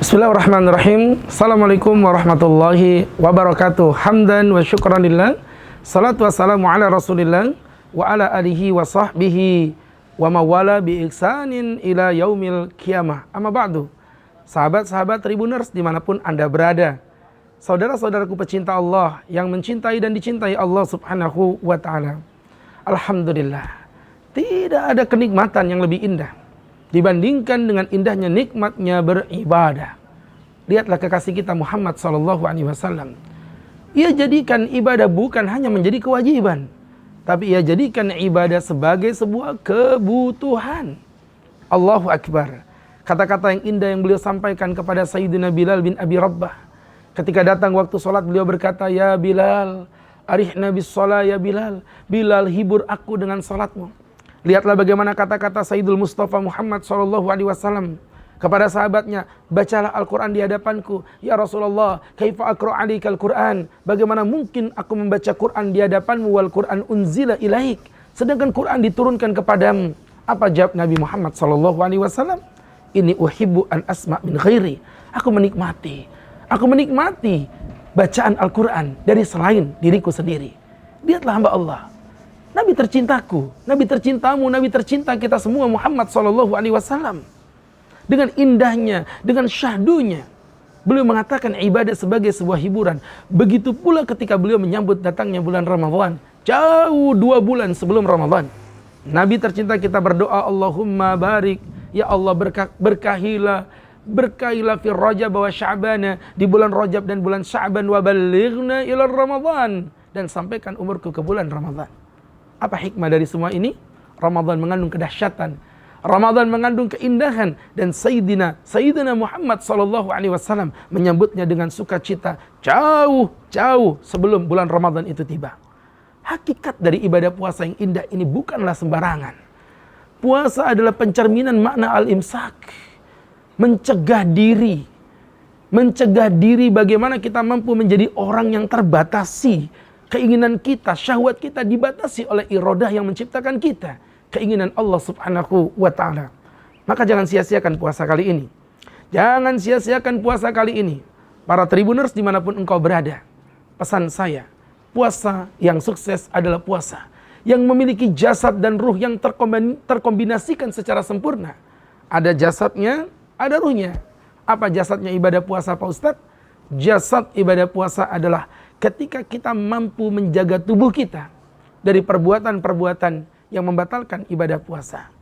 Bismillahirrahmanirrahim. Assalamualaikum warahmatullahi wabarakatuh. Hamdan wa syukran lillah. Salatu wassalamu ala rasulillah wa ala alihi wa sahbihi wa mawala bi ihsanin ila yaumil qiyamah. Amma ba'du. Sahabat-sahabat Tribuners dimanapun Anda berada, saudara-saudaraku pecinta Allah yang mencintai dan dicintai Allah subhanahu wa ta'ala, alhamdulillah, tidak ada kenikmatan yang lebih indah dibandingkan dengan indahnya nikmatnya beribadah. Lihatlah kekasih kita Muhammad SAW. Ia jadikan ibadah bukan hanya menjadi kewajiban, tapi ia jadikan ibadah sebagai sebuah kebutuhan. Allahu Akbar. Kata-kata yang indah yang beliau sampaikan kepada Sayyidina Bilal bin Abi Rabbah. Ketika datang waktu sholat, beliau berkata, "Ya Bilal, arihna bis sholat ya Bilal. Bilal, hibur aku dengan sholatmu." Lihatlah bagaimana kata-kata Sayyidul Mustafa Muhammad SAW kepada sahabatnya, "Bacalah Al-Quran di hadapanku." "Ya Rasulullah, kaifa aqra' alaika Al-Quran?" Bagaimana mungkin aku membaca Quran di hadapanmu, wal Quran unzila ilaik, sedangkan Quran diturunkan kepadamu. Apa jawab Nabi Muhammad SAW? "Ini uhibbu an asma' min ghairi." Aku menikmati bacaan Al-Quran dari selain diriku sendiri. Lihatlah hamba Allah, Nabi tercintaku, Nabi tercintamu, Nabi tercinta kita semua, Muhammad SAW. Dengan indahnya, dengan syahdunya, beliau mengatakan ibadah sebagai sebuah hiburan. Begitu pula ketika beliau menyambut datangnya bulan Ramadan, jauh 2 bulan sebelum Ramadan. Nabi tercinta kita berdoa, Allahumma barik, ya Allah berkahilah fi Rajab wa Sya'bana, di bulan Rajab dan bulan Sya'ban, wa balighna ila Ramadan, dan sampaikan umurku ke bulan Ramadan. Apa hikmah dari semua ini? Ramadan mengandung kedahsyatan, Ramadan mengandung keindahan, dan Sayyidina Muhammad SAW menyambutnya dengan sukacita jauh sebelum bulan Ramadan itu tiba. Hakikat dari ibadah puasa yang indah ini bukanlah sembarangan. Puasa adalah pencerminan makna al-imsak, mencegah diri bagaimana kita mampu menjadi orang yang terbatasi. Keinginan kita, syahwat kita dibatasi oleh iradah yang menciptakan kita, keinginan Allah subhanahu wa ta'ala. Maka jangan sia-siakan puasa kali ini. Jangan sia-siakan puasa kali ini. Para Tribuners dimanapun engkau berada, pesan saya, puasa yang sukses adalah puasa yang memiliki jasad dan ruh yang terkombinasikan secara sempurna. Ada jasadnya, ada ruhnya. Apa jasadnya ibadah puasa, Pak Ustadz? Jasad ibadah puasa adalah ketika kita mampu menjaga tubuh kita dari perbuatan-perbuatan yang membatalkan ibadah puasa.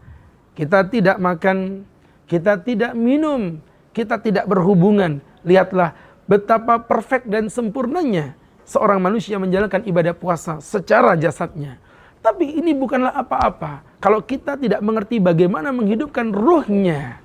Kita tidak makan, kita tidak minum, kita tidak berhubungan. Lihatlah betapa perfect dan sempurnanya seorang manusia menjalankan ibadah puasa secara jasadnya. Tapi ini bukanlah apa-apa kalau kita tidak mengerti bagaimana menghidupkan ruhnya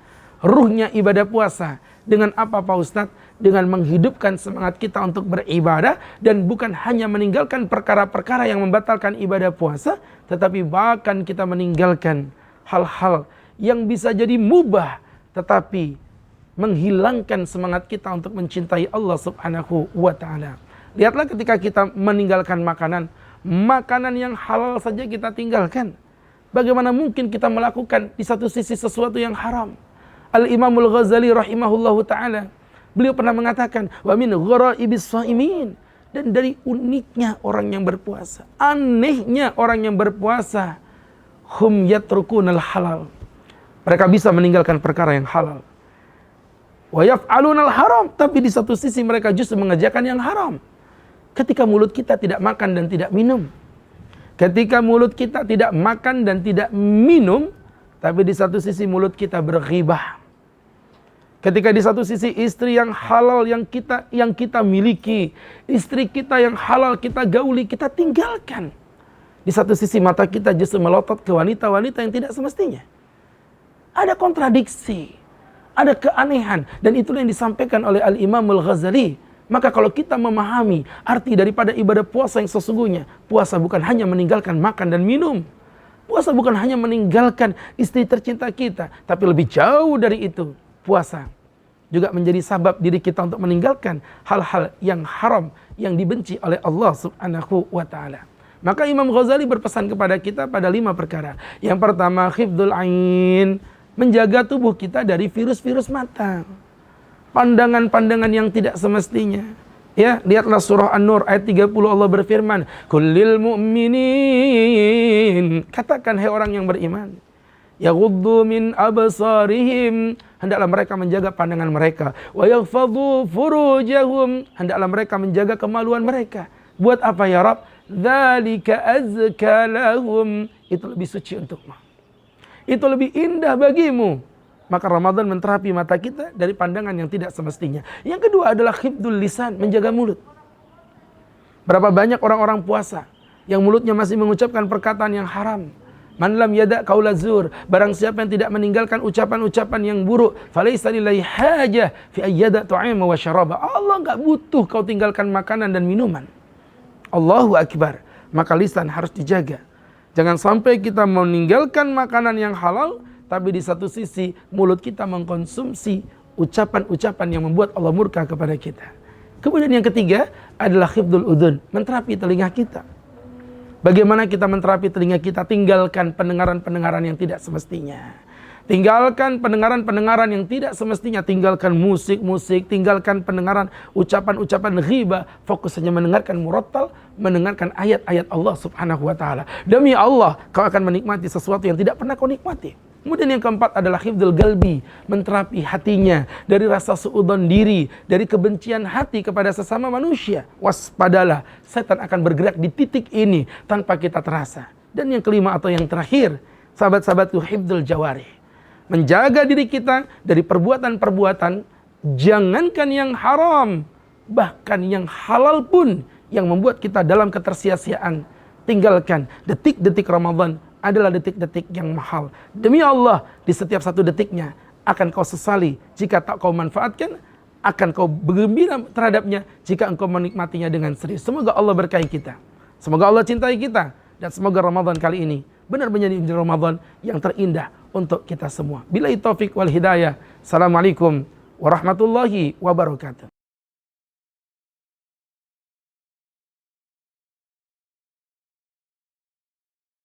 ibadah puasa. Dengan apa, Pak Ustadz? Dengan menghidupkan semangat kita untuk beribadah, dan bukan hanya meninggalkan perkara-perkara yang membatalkan ibadah puasa, tetapi bahkan kita meninggalkan hal-hal yang bisa jadi mubah, tetapi menghilangkan semangat kita untuk mencintai Allah subhanahu wa ta'ala. Lihatlah ketika kita meninggalkan makanan yang halal saja kita tinggalkan. Bagaimana mungkin kita melakukan di satu sisi sesuatu yang haram? Al-Imamul Ghazali rahimahullahu ta'ala, beliau pernah mengatakan, wa min gharaibis shaimin, dan dari uniknya orang yang berpuasa, anehnya orang yang berpuasa, hum yatrukunal halal, mereka bisa meninggalkan perkara yang halal, wa yaf'alunal haram, tapi di satu sisi mereka justru mengerjakan yang haram. Ketika mulut kita tidak makan dan tidak minum, tapi di satu sisi mulut kita berghibah. Ketika di satu sisi istri yang halal yang kita miliki, istri kita yang halal kita gauli, kita tinggalkan. Di satu sisi mata kita justru melotot ke wanita-wanita yang tidak semestinya. Ada kontradiksi, ada keanehan, dan itulah yang disampaikan oleh Al-Imamul Ghazali. Maka kalau kita memahami arti daripada ibadah puasa yang sesungguhnya, puasa bukan hanya meninggalkan makan dan minum. Puasa bukan hanya meninggalkan istri tercinta kita, tapi lebih jauh dari itu. Puasa juga menjadi sabab diri kita untuk meninggalkan hal-hal yang haram yang dibenci oleh Allah subhanahu wa ta'ala. Maka Imam Ghazali berpesan kepada kita pada 5 perkara. Yang pertama, hifdzul ain, menjaga tubuh kita dari virus-virus mata. pandangan-pandangan yang tidak semestinya. Ya, lihatlah surah An-Nur ayat 30 Allah berfirman, "Kullil mu'minin." Katakan hai orang yang beriman, yaghuddu min absarihim, hendaklah mereka menjaga pandangan mereka, wa yaghfadhu furujahum, hendaklah mereka menjaga kemaluan mereka. Buat apa ya Rabb? Dzalika azka lahum, itu lebih suci untukmu. Itu lebih indah bagimu. Maka Ramadan menterapi mata kita dari pandangan yang tidak semestinya. Yang kedua adalah hifdzul lisan, menjaga mulut. Berapa banyak orang-orang puasa yang mulutnya masih mengucapkan perkataan yang haram. Man lam yada' qaula zur, barang siapa yang tidak meninggalkan ucapan-ucapan yang buruk, falaisa lillahi hajah fi ayyada ta'ama wa syaraba. Allah enggak butuh kau tinggalkan makanan dan minuman. Allahu akbar. Maka lisan harus dijaga. Jangan sampai kita meninggalkan makanan yang halal, tapi di satu sisi mulut kita mengkonsumsi ucapan-ucapan yang membuat Allah murka kepada kita. Kemudian yang ketiga adalah hifdzul udhun, menterapi telinga kita. Bagaimana kita menterapi telinga kita? Tinggalkan pendengaran-pendengaran yang tidak semestinya. Tinggalkan pendengaran-pendengaran yang tidak semestinya. Tinggalkan musik-musik, tinggalkan pendengaran ucapan-ucapan ghibah. Fokus hanya mendengarkan murattal, mendengarkan ayat-ayat Allah subhanahu wa ta'ala. Demi Allah, kau akan menikmati sesuatu yang tidak pernah kau nikmati. Kemudian yang keempat adalah hifdzul galbi, menterapi hatinya dari rasa suudzon diri, dari kebencian hati kepada sesama manusia. Waspadalah, setan akan bergerak di titik ini tanpa kita terasa. Dan yang kelima atau yang terakhir, sahabat-sahabatku, hifdzul jawarih, menjaga diri kita dari perbuatan-perbuatan, jangankan yang haram, bahkan yang halal pun yang membuat kita dalam ketersia-siaan. Tinggalkan. Detik-detik Ramadan adalah detik-detik yang mahal. Demi Allah, di setiap satu detiknya akan kau sesali jika tak kau manfaatkan, akan kau bergembira terhadapnya jika engkau menikmatinya dengan serius. Semoga Allah berkahi kita, semoga Allah cintai kita, dan semoga Ramadan kali ini benar-benar menjadi Ramadan yang terindah untuk kita semua. Billahi taufik wal hidayah. Assalamualaikum warahmatullahi wabarakatuh.